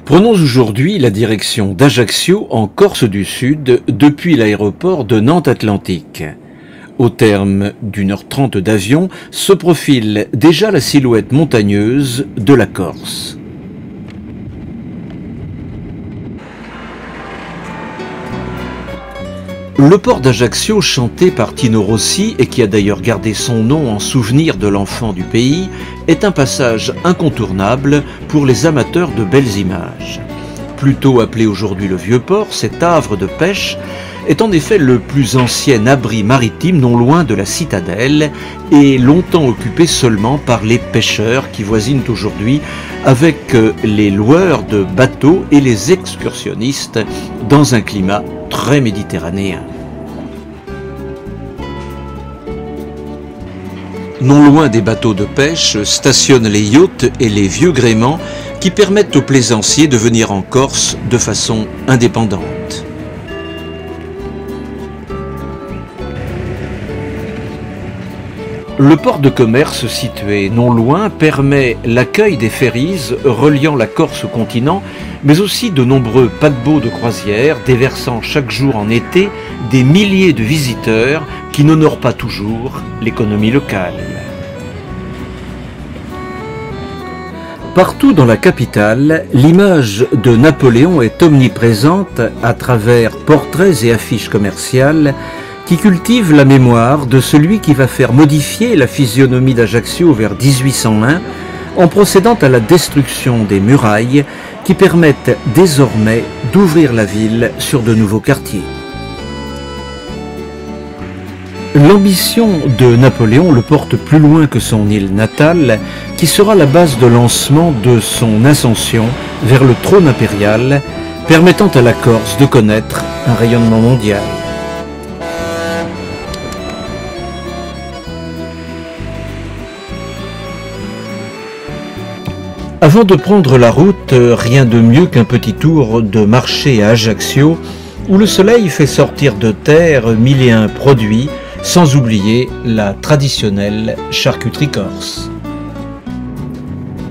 Prenons aujourd'hui la direction d'Ajaccio en Corse du Sud depuis l'aéroport de Nantes-Atlantique. Au terme d'1h30 d'avion se profile déjà la silhouette montagneuse de la Corse. Le port d'Ajaccio, chanté par Tino Rossi et qui a d'ailleurs gardé son nom en souvenir de l'enfant du pays, est un passage incontournable pour les amateurs de belles images. Plutôt appelé aujourd'hui le Vieux-Port, cet havre de pêche est en effet le plus ancien abri maritime non loin de la citadelle et longtemps occupé seulement par les pêcheurs qui voisinent aujourd'hui avec les loueurs de bateaux et les excursionnistes dans un climat très méditerranéen. Non loin des bateaux de pêche stationnent les yachts et les vieux gréements qui permettent aux plaisanciers de venir en Corse de façon indépendante. Le port de commerce situé non loin permet l'accueil des ferries reliant la Corse au continent, mais aussi de nombreux paquebots de croisière déversant chaque jour en été des milliers de visiteurs qui n'honorent pas toujours l'économie locale. Partout dans la capitale, l'image de Napoléon est omniprésente à travers portraits et affiches commerciales qui cultive la mémoire de celui qui va faire modifier la physionomie d'Ajaccio vers 1801 en procédant à la destruction des murailles qui permettent désormais d'ouvrir la ville sur de nouveaux quartiers. L'ambition de Napoléon le porte plus loin que son île natale, qui sera la base de lancement de son ascension vers le trône impérial, permettant à la Corse de connaître un rayonnement mondial. Avant de prendre la route, rien de mieux qu'un petit tour de marché à Ajaccio, où le soleil fait sortir de terre mille et un produits, sans oublier la traditionnelle charcuterie corse.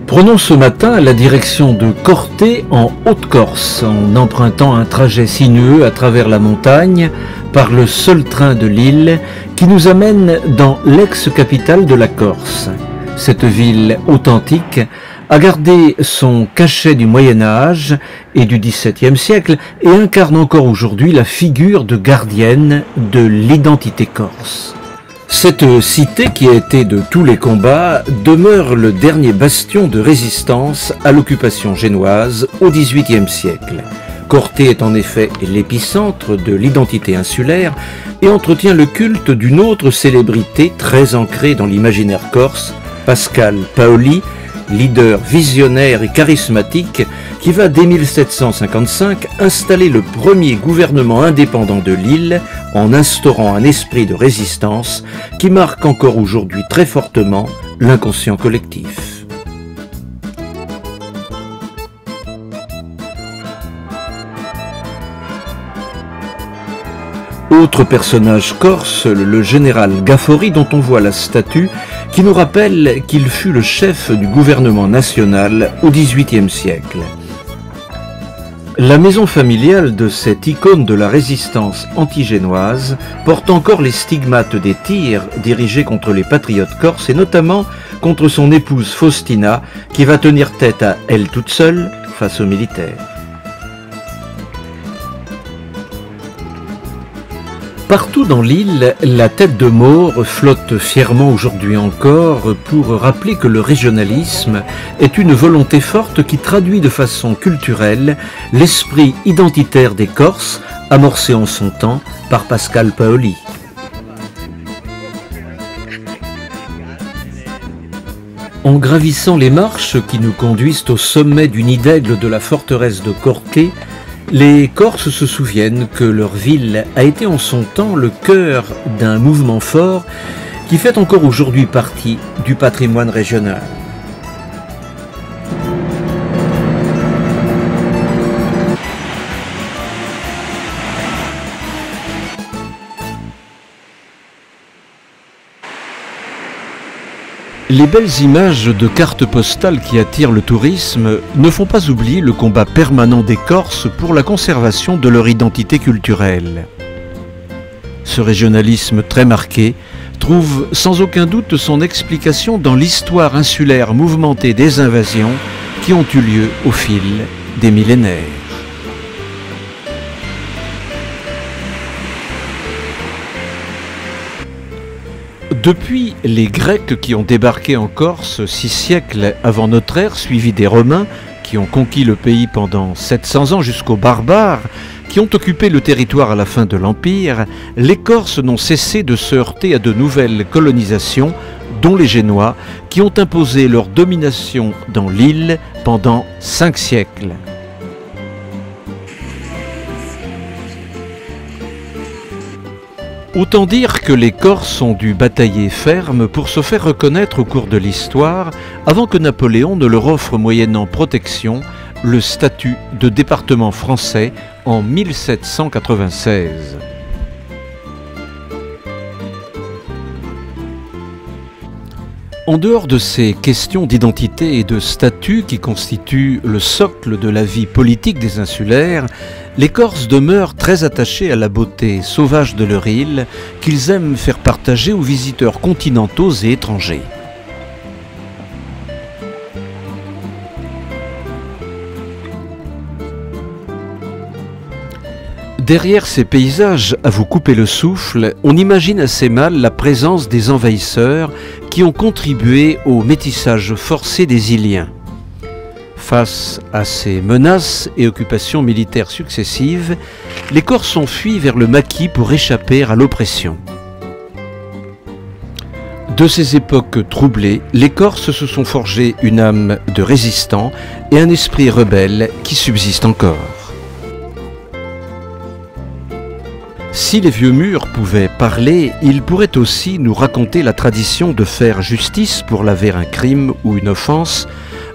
Prenons ce matin la direction de Corté en Haute-Corse, en empruntant un trajet sinueux à travers la montagne par le seul train de l'île qui nous amène dans l'ex-capitale de la Corse. Cette ville authentique a gardé son cachet du Moyen-Âge et du XVIIe siècle et incarne encore aujourd'hui la figure de gardienne de l'identité corse. Cette cité, qui a été de tous les combats, demeure le dernier bastion de résistance à l'occupation génoise au XVIIIe siècle. Corté est en effet l'épicentre de l'identité insulaire et entretient le culte d'une autre célébrité très ancrée dans l'imaginaire corse, Pascal Paoli, leader visionnaire et charismatique qui va dès 1755 installer le premier gouvernement indépendant de l'île en instaurant un esprit de résistance qui marque encore aujourd'hui très fortement l'inconscient collectif. Autre personnage corse, le général Gaffori, dont on voit la statue, qui nous rappelle qu'il fut le chef du gouvernement national au XVIIIe siècle. La maison familiale de cette icône de la résistance antigénoise porte encore les stigmates des tirs dirigés contre les patriotes corses et notamment contre son épouse Faustina, qui va tenir tête à elle toute seule face aux militaires. Partout dans l'île, la tête de Maure flotte fièrement aujourd'hui encore pour rappeler que le régionalisme est une volonté forte qui traduit de façon culturelle l'esprit identitaire des Corses, amorcé en son temps par Pascal Paoli. En gravissant les marches qui nous conduisent au sommet du nid d'aigle de la forteresse de Corté, les Corses se souviennent que leur ville a été en son temps le cœur d'un mouvement fort qui fait encore aujourd'hui partie du patrimoine régional. Les belles images de cartes postales qui attirent le tourisme ne font pas oublier le combat permanent des Corses pour la conservation de leur identité culturelle. Ce régionalisme très marqué trouve sans aucun doute son explication dans l'histoire insulaire mouvementée des invasions qui ont eu lieu au fil des millénaires. Depuis les Grecs qui ont débarqué en Corse 6 siècles avant notre ère, suivis des Romains qui ont conquis le pays pendant 700 ans jusqu'aux barbares, qui ont occupé le territoire à la fin de l'Empire, les Corses n'ont cessé de se heurter à de nouvelles colonisations, dont les Génois, qui ont imposé leur domination dans l'île pendant 5 siècles. Autant dire que les Corses ont dû batailler ferme pour se faire reconnaître au cours de l'histoire, avant que Napoléon ne leur offre moyennant protection le statut de département français en 1796. En dehors de ces questions d'identité et de statut qui constituent le socle de la vie politique des insulaires, les Corses demeurent très attachés à la beauté sauvage de leur île qu'ils aiment faire partager aux visiteurs continentaux et étrangers. Derrière ces paysages à vous couper le souffle, on imagine assez mal la présence des envahisseurs qui ont contribué au métissage forcé des Iliens. Face à ces menaces et occupations militaires successives, les Corses ont fui vers le maquis pour échapper à l'oppression. De ces époques troublées, les Corses se sont forgés une âme de résistants et un esprit rebelle qui subsiste encore. Si les vieux murs pouvaient parler, ils pourraient aussi nous raconter la tradition de faire justice pour laver un crime ou une offense,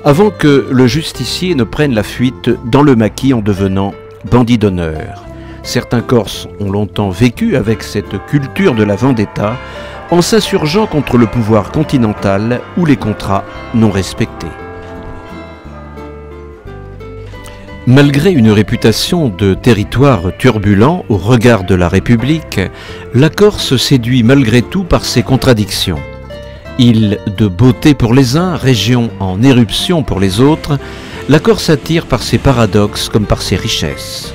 avant que le justicier ne prenne la fuite dans le maquis en devenant bandit d'honneur. Certains Corses ont longtemps vécu avec cette culture de la vendetta, en s'insurgeant contre le pouvoir continental ou les contrats non respectés. Malgré une réputation de territoire turbulent au regard de la République, la Corse séduit malgré tout par ses contradictions. Île de beauté pour les uns, région en éruption pour les autres, la Corse attire par ses paradoxes comme par ses richesses.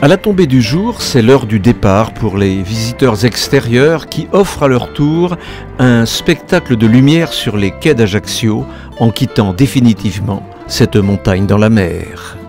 À la tombée du jour, c'est l'heure du départ pour les visiteurs extérieurs qui offrent à leur tour un spectacle de lumière sur les quais d'Ajaccio en quittant définitivement cette montagne dans la mer.